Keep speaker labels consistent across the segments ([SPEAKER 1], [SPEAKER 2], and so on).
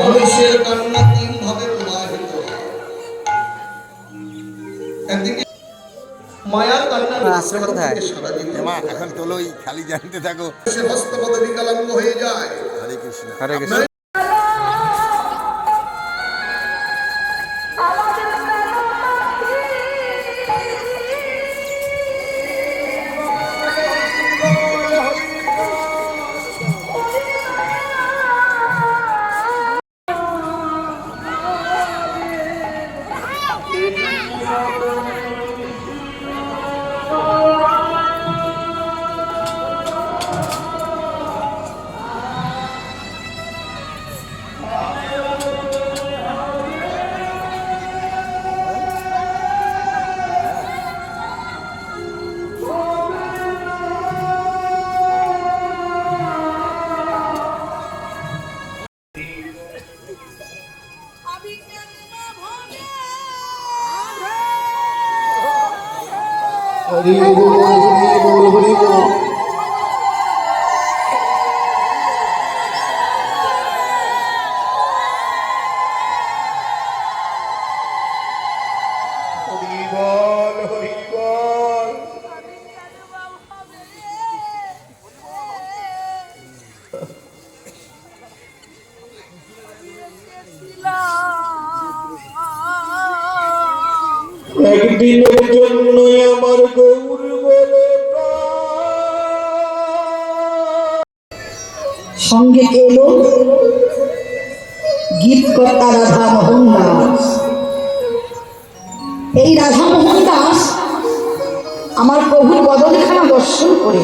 [SPEAKER 1] মানুষের কান্না তিন ভাবে প্রবাহিত। একদিকে মায়ার কান্না,
[SPEAKER 2] আশ্রম কোথায়?
[SPEAKER 3] এখন তোলোই খালি জানতে থাকো।
[SPEAKER 1] সে হস্তপদ বিকলাঙ্গ হয়ে যায়।
[SPEAKER 3] হরে কৃষ্ণ,
[SPEAKER 2] হরে কৃষ্ণ।
[SPEAKER 3] হরি বল, হরি বল, হরি বল। হরি বল, হরি বল। একদিনের জন্য আমার গৌর বলে
[SPEAKER 4] সঙ্গে এলো গীতকর্তা রাধা মোহন দাস। এই রাধা মোহন দাস আমার প্রভুর বদনখানা দর্শন করে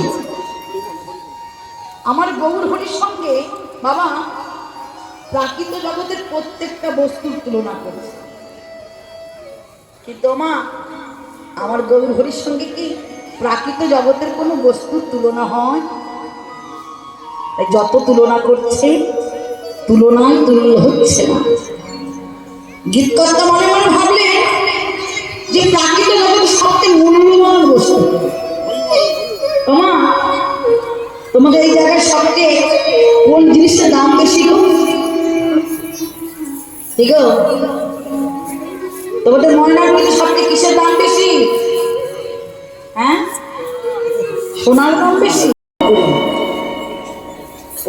[SPEAKER 4] আমার গৌর হরির সঙ্গে বাবা প্রাকৃত জগতের প্রত্যেকটা বস্তুর তুলনা করেছে। কিন্তু মা আমার গৌর হরির সঙ্গে কি প্রাকৃত জগতের কোনো বস্তুর তুলনা হয়? যত তুলনা করছে তুলনায় তুলনা হচ্ছে না। গীতকর্তা মনে মনে ভাবলেন যে প্রাকৃত জগতের সবচেয়ে মূল্যবান বস্তু তোমা, তোমাদের এই জায়গায় সবচেয়ে কোন জিনিসটার দাম বেশি গো? ঠিক গো, তোমাদের ময়নার মধ্যে সবচেয়ে কিসের দাম বেশি? হ্যাঁ, সোনার দাম বেশি।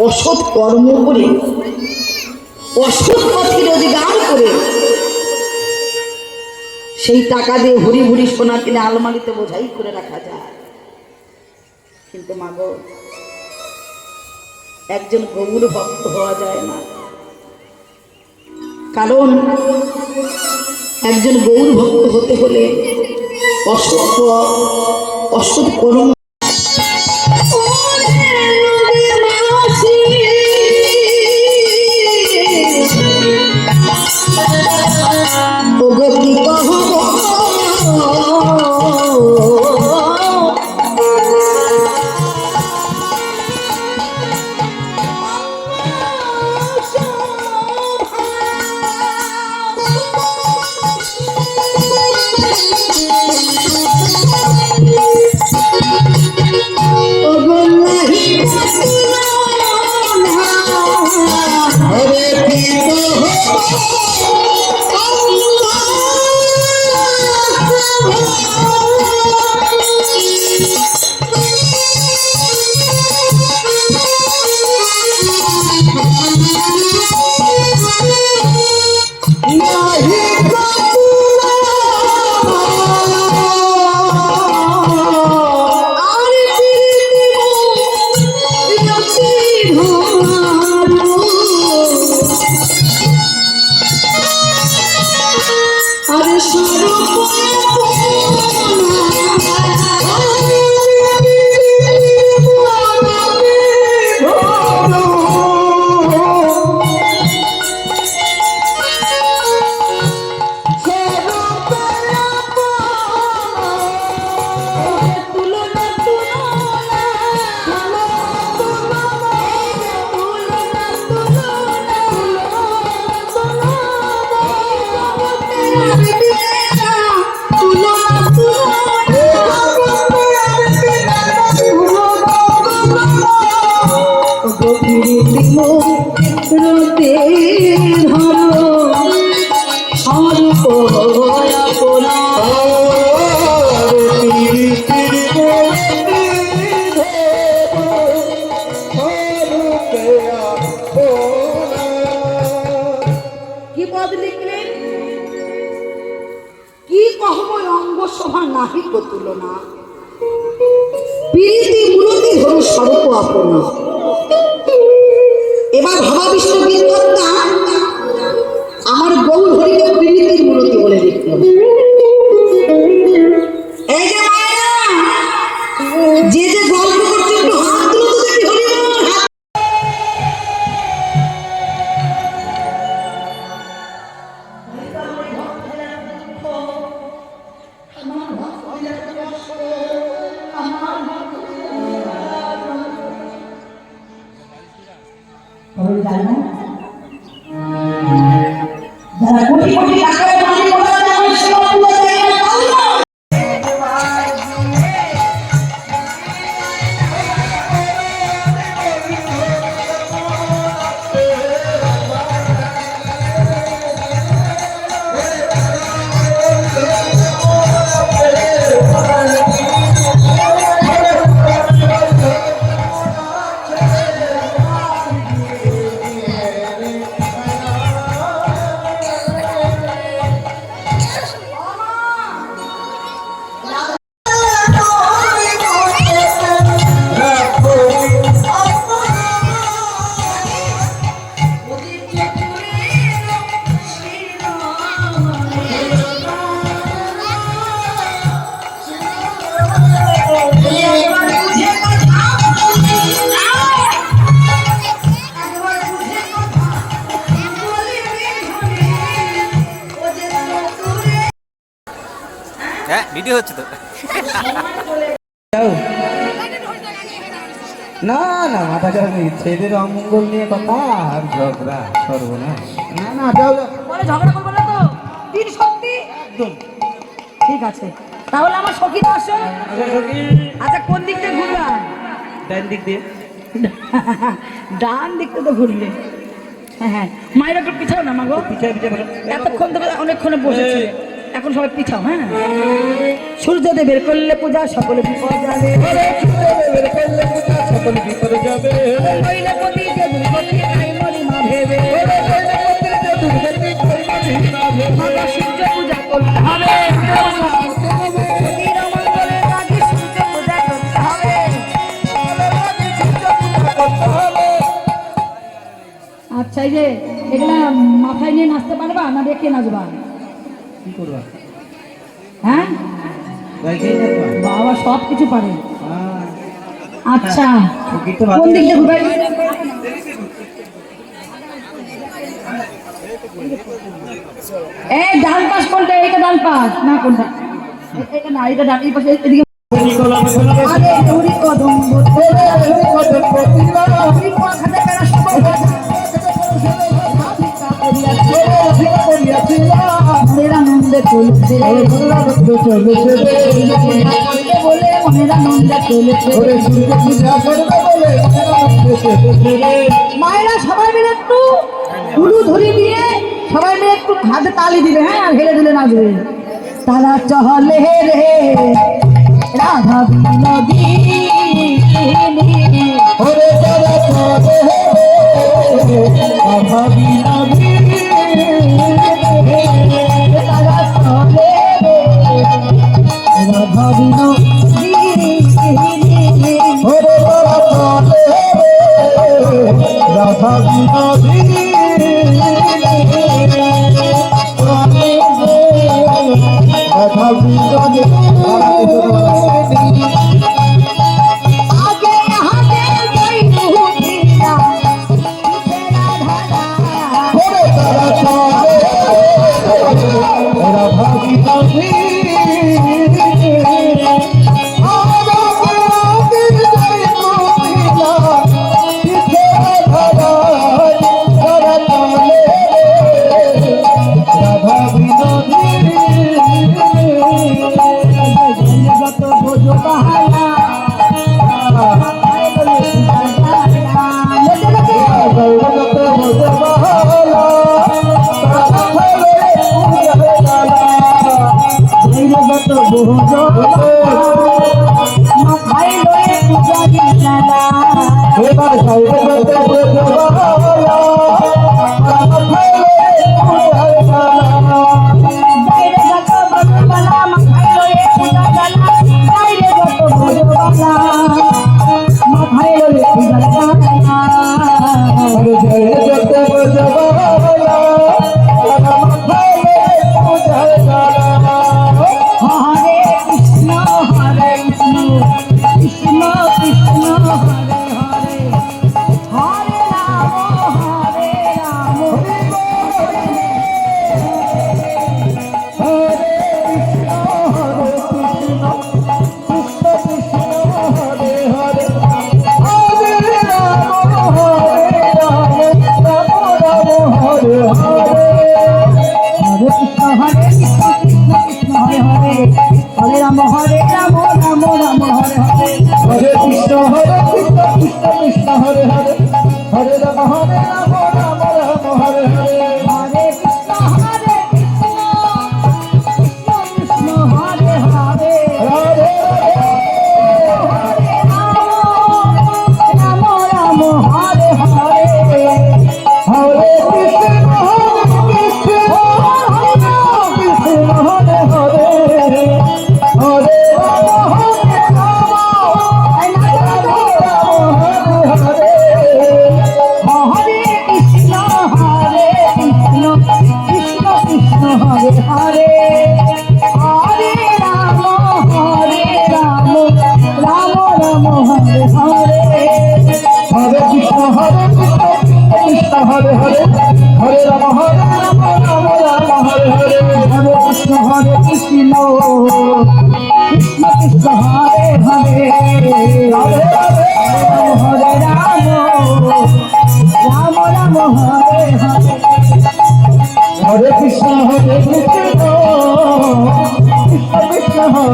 [SPEAKER 4] অসৎ কর্ম করে অসৎ পথে রোজগার করে সেই টাকা দিয়ে ভুরি ভুরি সোনা কিনে আলমারিতে বোঝাই করে রাখা যায়। কিন্তু মা গো, একজন গৌর ভক্ত হওয়া যায় না। কারণ একজন গৌর ভক্ত হতে হলে অসৎ কর্ম প্রীতি মূলতি ধরু স্বরূপ আপন। এবার ভাবাবিষ্ট বিদ্যা আমার গৌর হরিকে প্রীতির মূলতি বলে দিত। এই যে মায়েরা যে যে গল্প করছে একটু হাত তুলো তো দেখি হরি বল, হাত। যারা কোটি কোটি টাকার মালিক ওরা যেমন সেবা পূজা দেয় না, তাই না?
[SPEAKER 2] হ্যাঁ ভিডিও হচ্ছে তো।
[SPEAKER 3] না না মাথা খারাপ নেই, ছেলেদের অমঙ্গল নিয়ে কথা আর ঝগড়া করবো না। না না যাও যাও।
[SPEAKER 4] বলে ঝগড়া করবো না তো? তিন সত্যি একদম ঠিক আছে। তাহলে আমার সখী তো আসো। আচ্ছা কোন দিক থেকে ঘুরবা?
[SPEAKER 3] ডান দিক দিয়ে।
[SPEAKER 4] ডান দিকটা তো ঘুরলে। হ্যাঁ হ্যাঁ, মায়ের একটু পিছাও না মাগো।
[SPEAKER 3] পিছায় পিছায় বলো।
[SPEAKER 4] এতক্ষণ ধরে অনেকক্ষণে বসেছে, এখন সবাই পিছাও। হ্যাঁ, সূর্যদেবের করলে পূজা সকলে বিপদ যাবে,
[SPEAKER 3] বের করলে পূজা সকল বিপদ যাবে।
[SPEAKER 4] হইলে পতি যে দুর্গতি নাই মরি মা ভেবে,
[SPEAKER 3] দুর্গতি করবি না ভেবে।
[SPEAKER 4] মাগো সূর্য পূজা করতে হবে, পতির মঙ্গলের আগে সূর্য পূজা করতে হবে। আচ্ছা, এই যে এগুলা মাথায় নিয়ে নাচতে পারবা না রেখে নাচবা?
[SPEAKER 3] কি করবা?
[SPEAKER 4] হ্যাঁ
[SPEAKER 3] রাইখেই নাচবা?
[SPEAKER 4] বাবা সব কিছু পারে।
[SPEAKER 3] হ্যাঁ।
[SPEAKER 4] আচ্ছা
[SPEAKER 3] সঙ্গীত তো ভালো।
[SPEAKER 4] কোন দিক দিয়ে ঘুরাই? এই ডান পাশ কোনটা? এইটা ডান পাশ না কোনটা? এটা না, এটা ডান, এই পাশে এদিকে। আরে হরি কদম বলতে হরি কদম বলতিলা হরি পাখাতে কারা সব মনের আনন্দে চলছে, বলে মনের আনন্দে চলছে। মায়েরা সবাই মিলে একটু হুলু ধরি দিয়ে সবাই মিলে একটু হাতে তালি দিবে, হ্যাঁ, আর হেলে দিলে নাচবে। তারা চলে রে রাধা বিনোদিনী,
[SPEAKER 3] ওরে তারা চলে রাধা বিনোদিনী,
[SPEAKER 4] তারা চলে রে রাধা বিনোদিনী,
[SPEAKER 3] ওরে তারা চলে রাধা বিনোদিনী, রাধা বিনোদিনী।
[SPEAKER 4] আগে হাতে যাই মুদিরা রাধা,
[SPEAKER 3] ওরে তারা চলে রাধা বিনোদিনী,
[SPEAKER 4] যত বোঝো বাহানা মাথায় লয়ে পূজা দিলানা,
[SPEAKER 3] এবার
[SPEAKER 4] যাইরে যত ভগবানা মাথায় লয়ে পূজা দিলানা, যাইরে যত ভগবানা।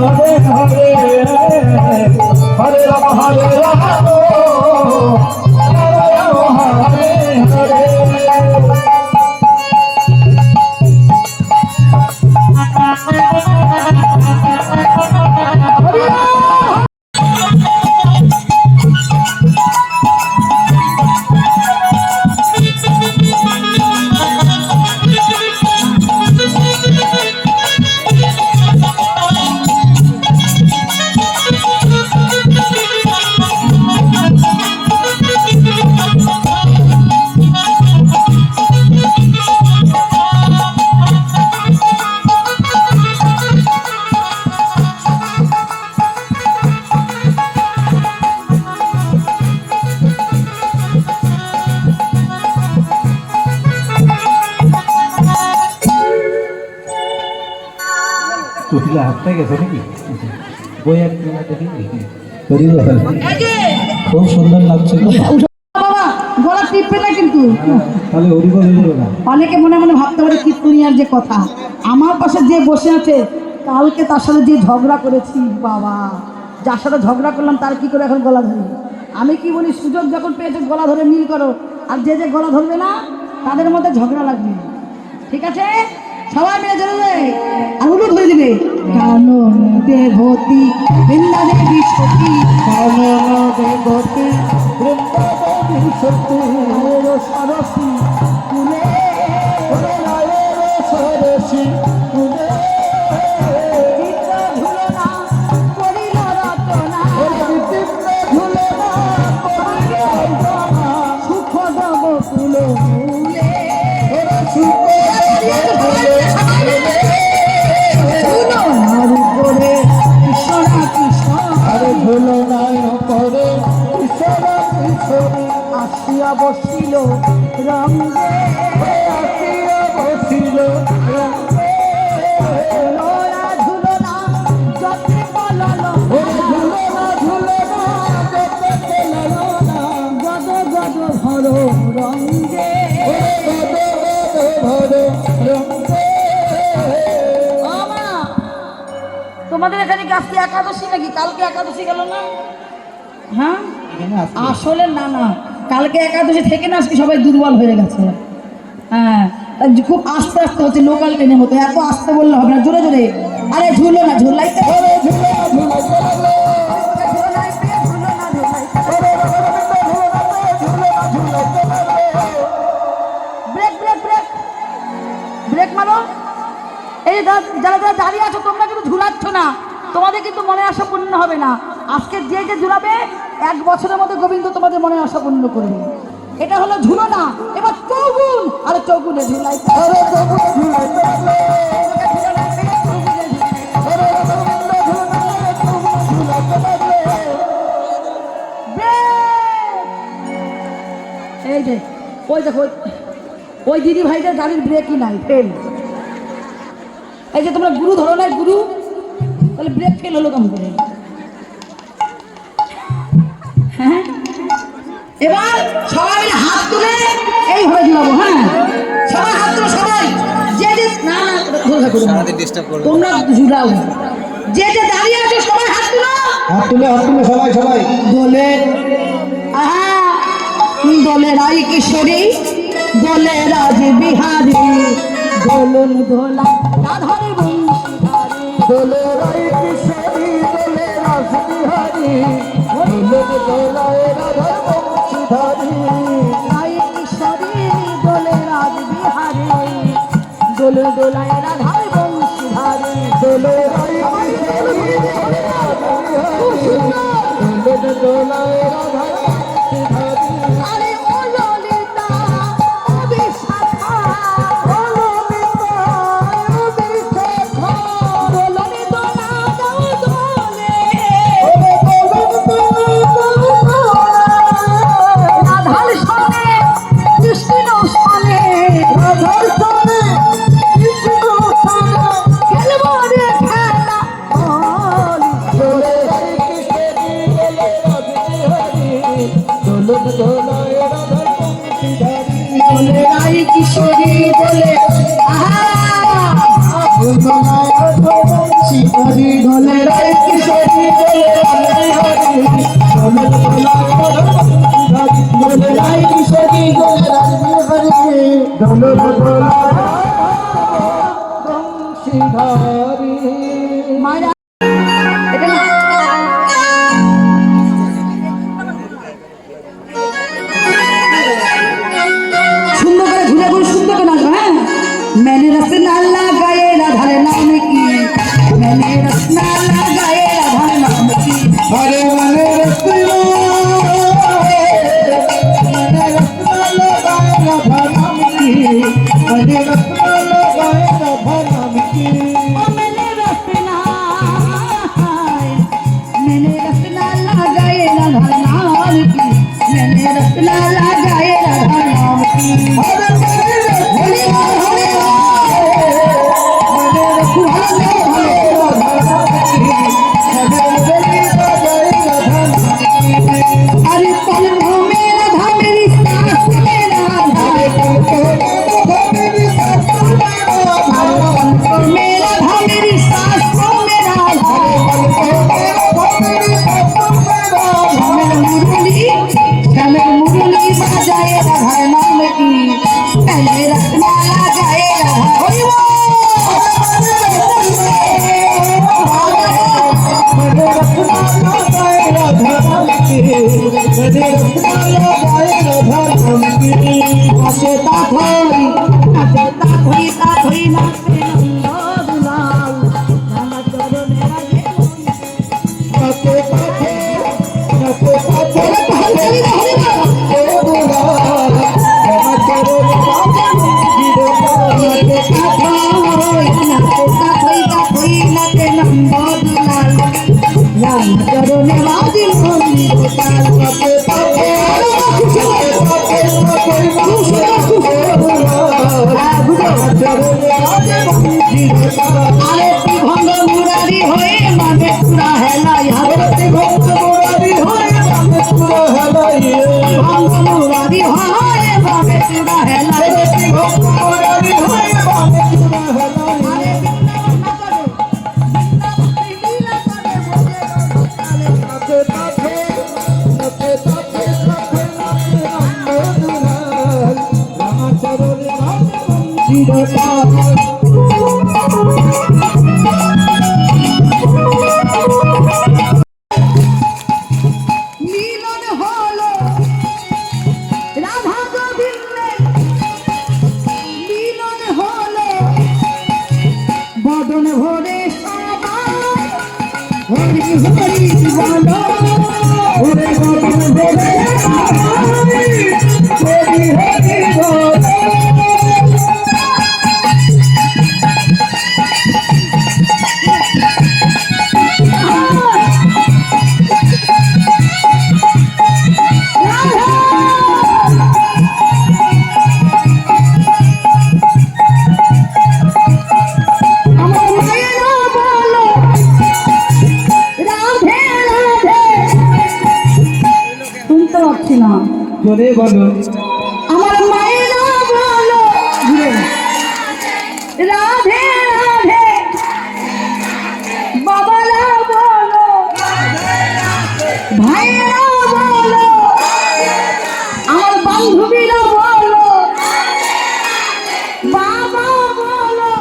[SPEAKER 3] হরে হরে হরে রাম হরে রাম হরে হরে তুলে হাতটা গেছে নাকি বই এক দেখি খুব সুন্দর লাগছে
[SPEAKER 4] বাবা গলা টিপবে না কিন্তু
[SPEAKER 3] তাহলে হরিবল হয়ে যাবে না।
[SPEAKER 4] অনেকে মনে মনে ভাবতে পারে কীর্তনিয়ার যে কথা, আমার পাশে যে বসে আছে কালকে তার সাথে যে ঝগড়া করেছি, বাবা যার সাথে ঝগড়া করলাম তার কি করে এখন গলা ধরি? আমি কি বলি, সুযোগ যখন পেয়েছে গলা ধরে মিল করো, আর যে যে গলা ধরবে না তাদের মধ্যে ঝগড়া লাগবে, ঠিক আছে? সবাই মিলে ধরবে আর উলু ধরে দিবে, কানো দেবতী বৃন্দা দেবী সতী,
[SPEAKER 3] কানো দেবতী বৃন্দা দেবী সতী,
[SPEAKER 4] সরস্বতী তুলে
[SPEAKER 3] সরসী তুলে
[SPEAKER 4] আসিয়া বসিল রঙে,
[SPEAKER 3] আসিয়া বসিল রঙে,
[SPEAKER 4] ওরা ঝুলো না যত্নে বললো,
[SPEAKER 3] ঝুলো না ঝুলো না যত্নে বললো না,
[SPEAKER 4] গদ গদ ভরো রঙে, তোমাদের এখানে কি আজকে একাদশী নাকি? কালকে একাদশী গেল না? হ্যাঁ আসলে না না, কালকে একাদশী থেকে না আজকে সবাই দুর্বল হয়ে গেছে। হ্যাঁ খুব আস্তে আস্তে হচ্ছে, লোকাল ট্রেনের মতো, এত আস্তে বললে হবে না, জোরে জোরে। আরে ঝুলো না ঝুলাইতে হবে, ব্রেক ব্রেক ব্রেক ব্রেক মারো। এই যারা যারা দাঁড়িয়ে আছো তোমরা কিন্তু ঝুলাচ্ছ না, তোমাদের কিন্তু মনে আশা পূর্ণ হবে না। আজকে যে যে ঝুলাবে 1 বছরের মধ্যে গোবিন্দ তোমাদের মনে আশা পূর্ণ করবে। এটা হলো ঝুলো না, এবার চৌগুন, আরে চৌগুনে ঝুলাইতে হবে, চৌগুনে ঝুলাইতে হবে, এই যে ওই দেখো ওই দিদি ভাইদের গাড়ির ব্রেকই নাই, ফেল। এই যে তোমরা গুরু ধরো না, গুরু, তাহলে ব্রেক ফেল হলো কেমন করে? হ্যাঁ এবার সবাই মিলে হাত তুলে এইভাবে ঝুলাবো। হ্যাঁ সবাই হাত তুলো, সবাই যে যে না না তোমরা ঝুলাও, যে যে দাঁড়িয়ে আছো সবাই হাত তুলো,
[SPEAKER 3] হাত তুলে সবাই সবাই
[SPEAKER 4] দোলে আহা দোলে রাই কিশোরী, দোলে রাজ বিহারী, দোলন দোলা রাধারে বংশীধারী,
[SPEAKER 3] দোলে রাই কিশোরী দোলে রাস বিহারী, দোলে দোলায় রাধার বংশীধারী,
[SPEAKER 4] রাই কিশোরী দোলে রাজ বিহারী, দোল দোলায় রাধার বংশীধারী,
[SPEAKER 3] দোলে রাই কিশোরী দোলে রাস বিহারী, দোলে দোলায় রাধার বংশীধারী,
[SPEAKER 4] আরে ও ললিতা ও বিশাখা, ও ললিতা ও বিশাখা, দোলনে দোলা দাও দোলে, রাধার সনে কৃষ্ণ সনে,
[SPEAKER 3] রাধার সনে কৃষ্ণ
[SPEAKER 4] মায়েরা এটা না সুন্দর করে ঘুরে ঘুরে সুন্দর করে নাচবো। হ্যাঁ, मैंने रसना लगाए राधा नाम की, मैंने रसना लगाए राधा नाम की,
[SPEAKER 3] अरे मने रसना लगाए राधा नाम की, मने रसना लगाए राधा नाम की।
[SPEAKER 4] ओ मैंने रसना लगाए राधा नाम की, मैंने रसना लगाए राधा नाम की।
[SPEAKER 3] अरे मने रसना
[SPEAKER 4] अरे पलकों में राधा मेरी सांस में राधा, पलकों में राधा मेरी सांसों में राधा, श्यामल मुरली बजाए राधा नाम की, पहले रसना लगाए राधा। अरे भंग मुरारी होए माने पूरा है लाई, अरे भंग मुरारी होए माने पूरा है लाई, भंग मुरारी होए माने पूरा है लाई, भंग मुरारी होए माने पूरा है लाई। अरे वृंदावन ना करे, वृंदावन लीला करे, बोले ताले ताते ताते ताते ताते ताते रामा चरोले रामा जीवता মিলন হলো রাধা গোবিন্দে, মিলন হলো বদন ভরে সবাই হরি হরি বলো, ওরে বদন ভরে সবাই হরি হরি বলো। আমার মায়েরা বলো রাধে রাধে, শুনতে পাচ্ছি না,
[SPEAKER 3] জোরে বলো।
[SPEAKER 4] আমার মায়েরা বলো রাধে রাধে, বাবারা বলো ভাইয়েরা বলো, আমার বান্ধবীরা বলো, বাবা বলো,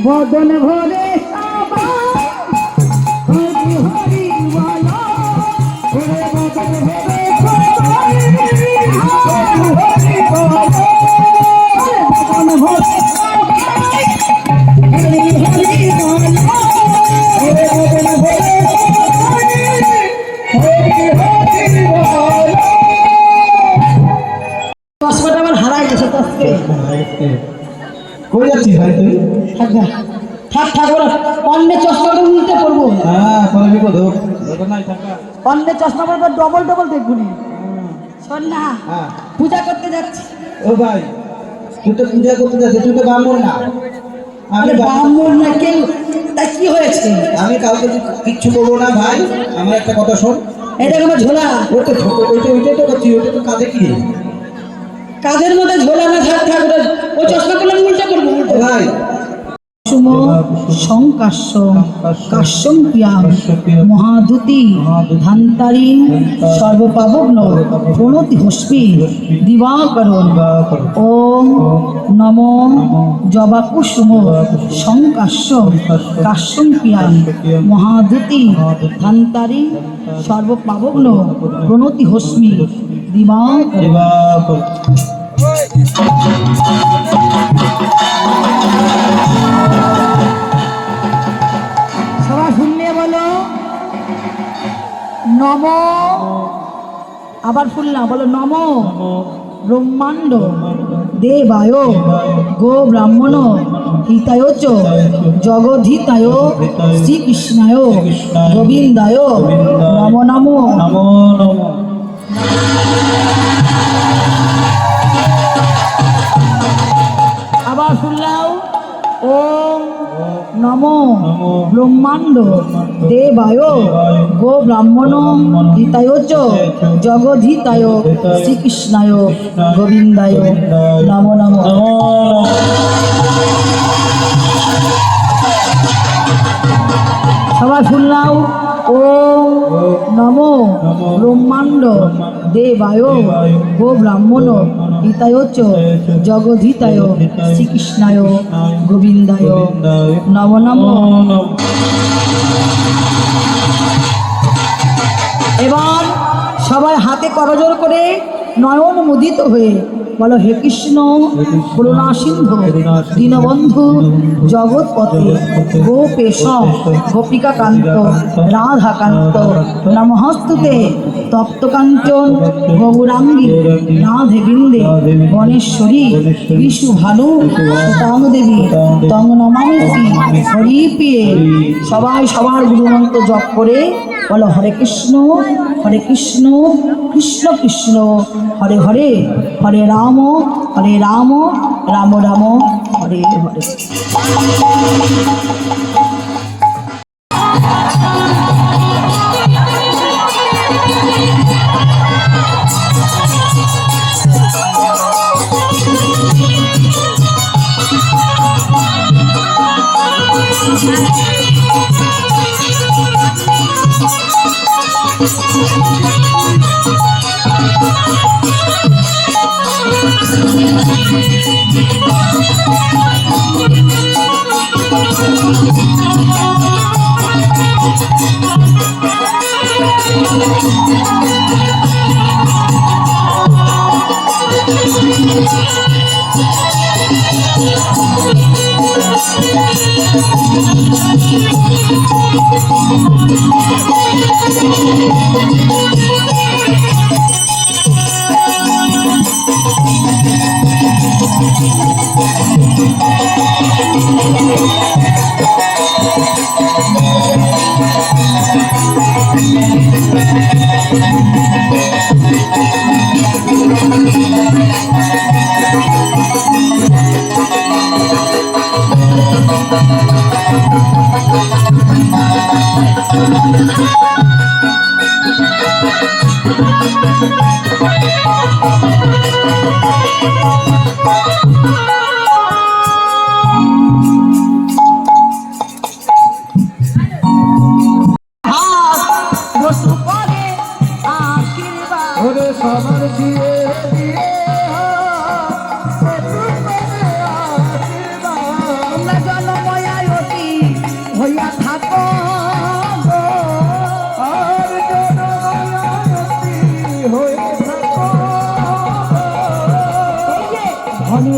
[SPEAKER 4] বদন ভরে সবাই হরি হরি বলো, ওরে বদন ভরে সবাই হরি হরি বলো, ওরে বদন ভরে সবাই হরি হরি বলো, ওরে বদন ভরে সবাই হরি হরি বলো। পাসপোর্ট আমার হারাই গেছে তো আজকে।
[SPEAKER 3] কই যাচ্ছিস ভাই তুই?
[SPEAKER 4] থাক থাক ওরা অন্যের চশমাটা উল্টে পড়বো,
[SPEAKER 3] হ্যাঁ কোনো বিপদ হোক নাই থাকা।
[SPEAKER 4] অন্যের চশমা পড়বো, ডবল ডবল দেখবো নি। শোন না,
[SPEAKER 3] হ্যাঁ
[SPEAKER 4] পূজা করতে যাচ্ছি।
[SPEAKER 3] ও ভাই তুই তো পূজা করতে যাচ্ছিস, তুই তো ব্রাহ্মণ না। আমি
[SPEAKER 4] আরে ব্রাহ্মণ না কেউ, তা কি হয়েছে?
[SPEAKER 3] আমি কাউকে কিচ্ছু বলবো না ভাই, আমার একটা কথা শোন।
[SPEAKER 4] এটা কোনো ঝোলা?
[SPEAKER 3] ওইটা ওইটাই তো করছি, ওইটা তো কাঁধে কি রে?
[SPEAKER 4] কাঁধের মধ্যে ঝোলা না থাক থাক, ওই চশমা করলে উল্টে করবো উল্টে।
[SPEAKER 3] ভাই
[SPEAKER 4] কুসুম সংকাশ্য কাশ্যম প্রিয়াম মহাদুতি ধান্তারী সর্বপাবগ্ন প্রণতি হস্মি দিবাকরণ। ওম নমো জবা কুসুম সংকাশ্য কাশ্যম প্রিয়াম মহাদুতি ধান্তারী সর্বপাবগ্ন প্রণতি হস্মি দিবাকরণ। সবাই শুনলে বলো নম। আবার শুনলাম বলো নম ব্রহ্মাণ্ড দেবায় গো ব্রাহ্মণ হিতায় চ জগদ্ধিতায় শ্রীকৃষ্ণায় গোবিন্দায় নমো নমো। আবার শুনলাম ওম নমো ব্রহ্মাণ্ড দেবায় গো ব্রাহ্মণ হিতায় চ জগদ্ধিতায় শ্রীকৃষ্ণায় গোবিন্দায় নমো নমো। সবাই শুনলাম ওম নমো ব্রহ্মাণ্ড দেবায় গো ব্রাহ্মণ হিতায় চ জগদ্ধিতায় শ্রীকৃষ্ণায় গোবিন্দায় নমো নমো। এবার সবাই হাতে করজোড় করে নয়ন মুদিত হয়ে বলো হে কৃষ্ণ করুণা সিন্ধু দীনবন্ধু জগৎপতি গোপেশ গোপিকাকান্ত রাধাকান্ত নমস্তুতে তপ্তকাঞ্চন গৌরাঙ্গী রাধে বৃন্দে গণেশ্বরী বিশু ভানু তং দেবী তং নমামি হরি প্রিয়ে। সবাই সবার গুরুমন্ত্র জপ করে বলো হরে কৃষ্ণ কৃষ্ণ কৃষ্ণ হরে হরে হরে রাম রাম রাম হরে হরে।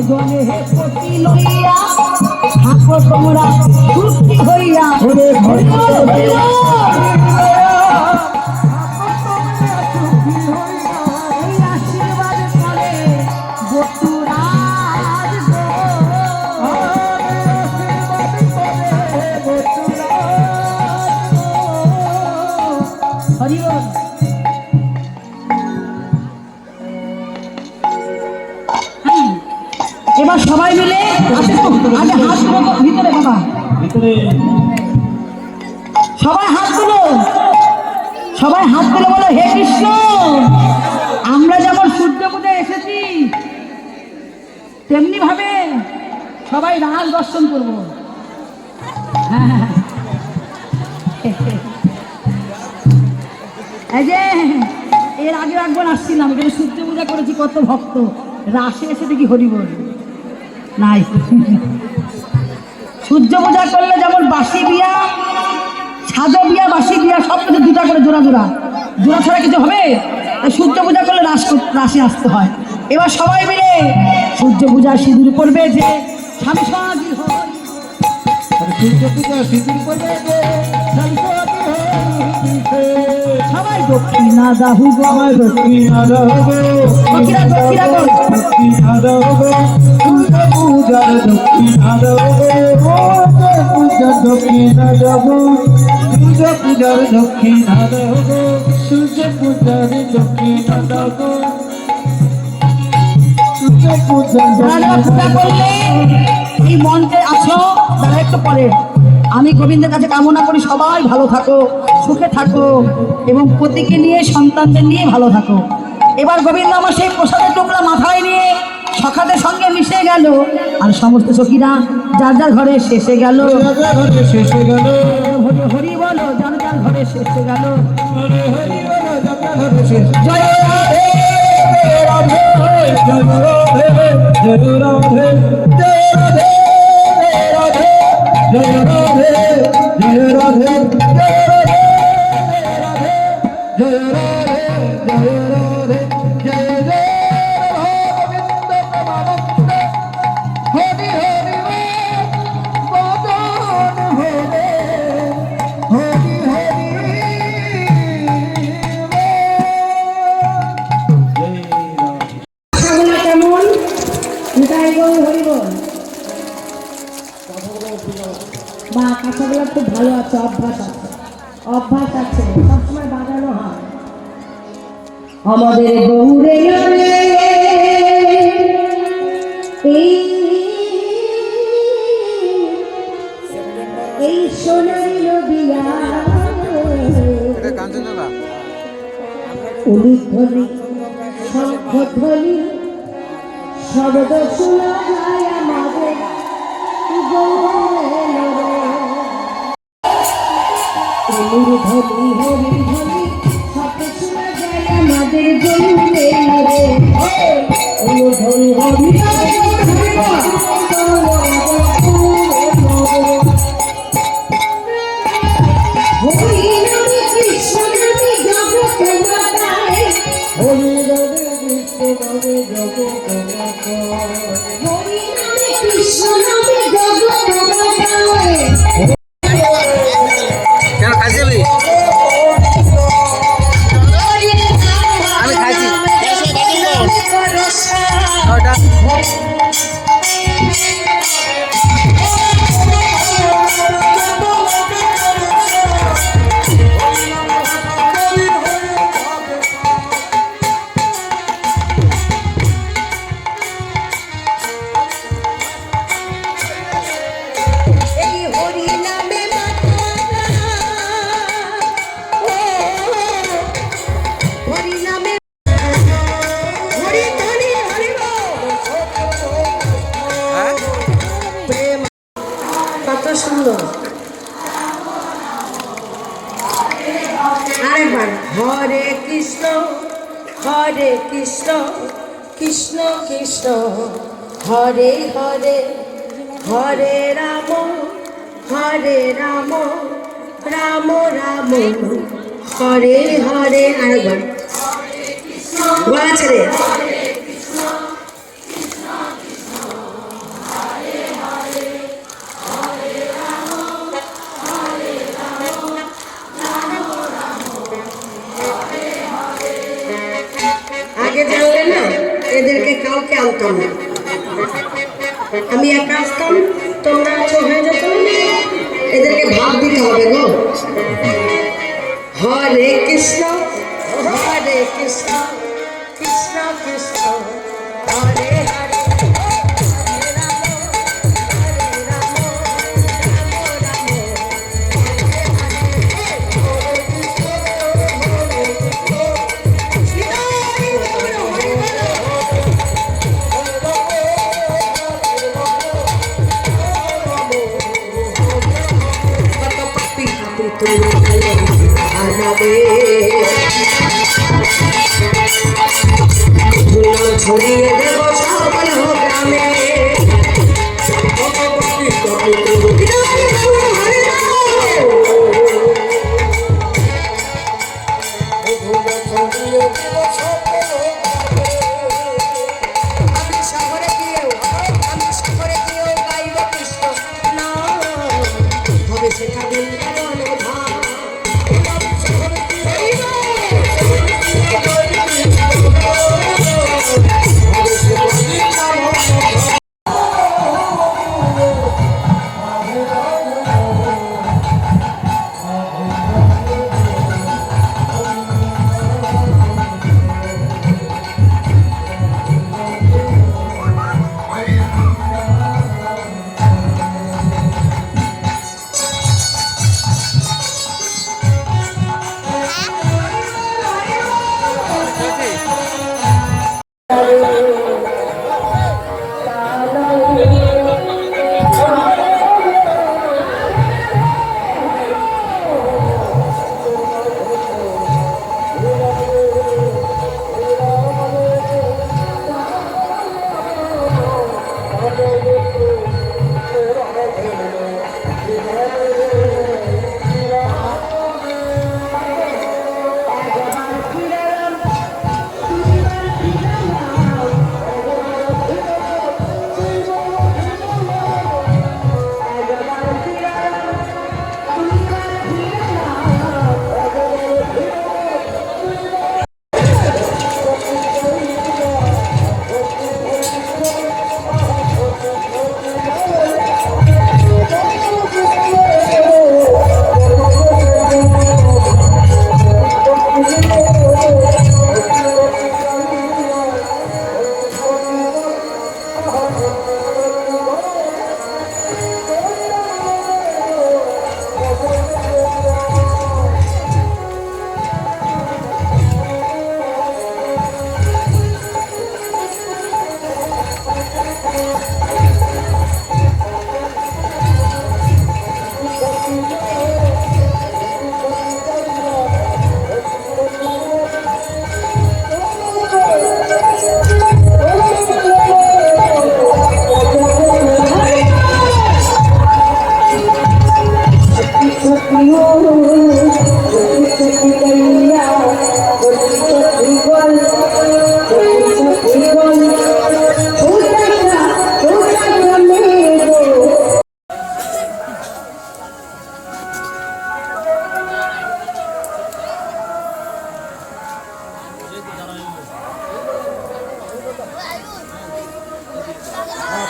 [SPEAKER 4] জনে হে পতি লইয়া ঠাকুর তোমরা সুস্থি হইয়া ওরে ঘরে আশীর্বাদ করে বটুরাজ হরি বল। এবার সবাই মিলে আগে হাত তুলো ভিতরে বাবা, সবাই হাত তুলো, সবাই হাত তুলে বলো হে কৃষ্ণ আমরা যেমন সূর্য পূজায় এসেছি তেমনি ভাবে সবাই রাজ দর্শন করবো। এই যে এর আগে একবার আসছিলাম, এখানে সূর্য পূজা করেছি, কত ভক্ত, রাশে এসে দেখি হরিবল নাই। সূর্য পূজা করলে যেমন বাসি বিয়া, সাজো বিয়া, বাসি বিয়া সব কিছু দুটা করে জোড়া জোড়া, জোড়া ছাড়া কিছু হবে? তাই সূর্য পূজা করলে রাশে আসতে হয়। এবার সবাই মিলে সূর্য পূজা সিঁদুর করবে যে স্বামী সমাধি হয়।
[SPEAKER 3] সূর্য পূজা সিঁদুর করবে যে স্বামী সমাধি হয়।
[SPEAKER 4] সবাই দক্ষিণা দাহু গো,
[SPEAKER 3] আমার দক্ষিণা দাও গো,
[SPEAKER 4] দক্ষিণা দক্ষিণা গো,
[SPEAKER 3] দক্ষিণা দাও গো, সূর্য পূজার দক্ষিণা দাও গো, সূর্য পূজার দক্ষিণা দাও গো, সূর্য পূজার দক্ষিণা দাও গো, সূর্য পূজার দক্ষিণা দাও গো, সূর্য পূজার
[SPEAKER 4] যারা পূজা করলে এই মন্ত্রে আছো তারা একটু পরে আমি গোবিন্দের কাছে কামনা করি সবাই ভালো থাকো, সুখে থাকো এবং পতিকে নিয়ে সন্তানদের নিয়ে ভালো থাকো। এবার গোবিন্দ আমার সেই প্রসাদের টুকরা মাথায় নিয়ে সখাদের সঙ্গে মিশে গেল, আর সমস্ত সখীরা যার যার ঘরে শেষে গেল।
[SPEAKER 3] শেষে গেল,
[SPEAKER 4] হরি হরি বলো, যার যার ঘরে শেষে গেল।
[SPEAKER 3] হরি হরি বলো, যার যার ঘরে শেষে গেল।
[SPEAKER 4] জয় রাধে রাধে,
[SPEAKER 3] জয় রাধে, জয় রাধে, জয় রাধে, রাধে, জয় রাধে, জয় রাধে, জয় রাধে, জয় রাধে, জয় রাধে, জয় জয় গোবিন্দ প্রেমানন্দ, হরি হরি বদন হরে, হরি হরি
[SPEAKER 4] কথাগুলো কেমন? নিতাই গো হরি বল। বা কথাগুলো খুব ভালো আছে, অভ্যাস আছে, অভ্যাস আছে, সবসময় বাজানো হয়। আমাদের গৌরে এই সোনারি নদিয়া উলুধ্বনি শঙ্খধ্বনি শব্দ শোনা যায় আমাদের উলুধ্বনি হরিধ্বনি শব্দ শোনা যায় আমাদের গৌরে উলুধ্বনি
[SPEAKER 3] কেন খাইছিলি? আমি খাইছি।
[SPEAKER 4] কত সুন্দর। আরেকবার হরে কৃষ্ণ কৃষ্ণ কৃষ্ণ হরে হরে, হরে রাম রাম রাম হরে হরে। আরেকবার গলা ছেড়ে আগে জানলে না এদেরকে কাউকে আনতাম না, আমি একা আসতাম, তোমরা হয়ে যেত, এদেরকে ভাব দিতে হবে গো। হরে কৃষ্ণ কৃষ্ণ কৃষ্ণ হরে হরে। ধুলো ছড়িয়ে দেব সকল গ্রামে আমি শহরে গিয়েও গাইব কৃষ্ণ নাম হবে সেটা বৃন্দাবন ধাম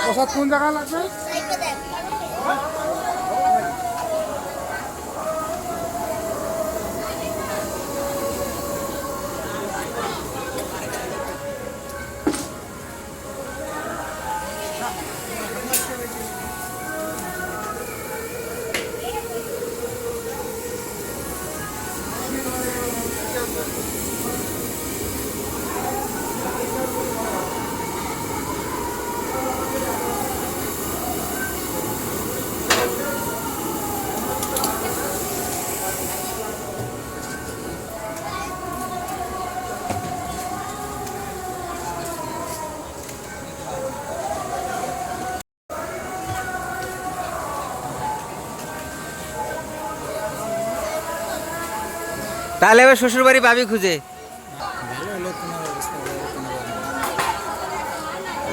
[SPEAKER 3] প্রসাদ কোন জায়গা লাগবে?
[SPEAKER 2] তাহলে এবার শ্বশুর বাড়ি পাবি খুঁজে।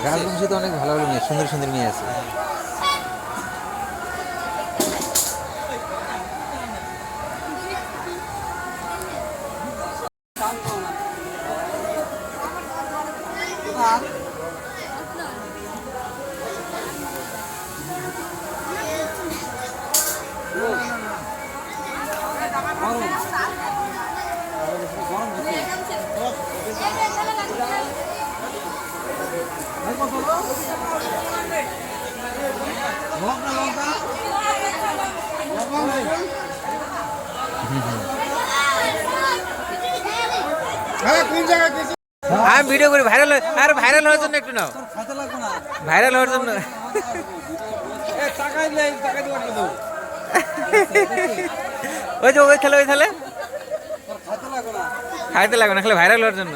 [SPEAKER 2] রাজবংশী তো অনেক ভালো ভালো মেয়ে, সুন্দর সুন্দর মেয়ে আছে। আমি ভিডিও করি ভাইরাল, আর ভাইরাল হওয়ার জন্য একটু নাও, ভাইরাল হওয়ার জন্য। ওই যে ওই থালে খাইতে লাগবে না, খালি ভাইরাল হওয়ার জন্য।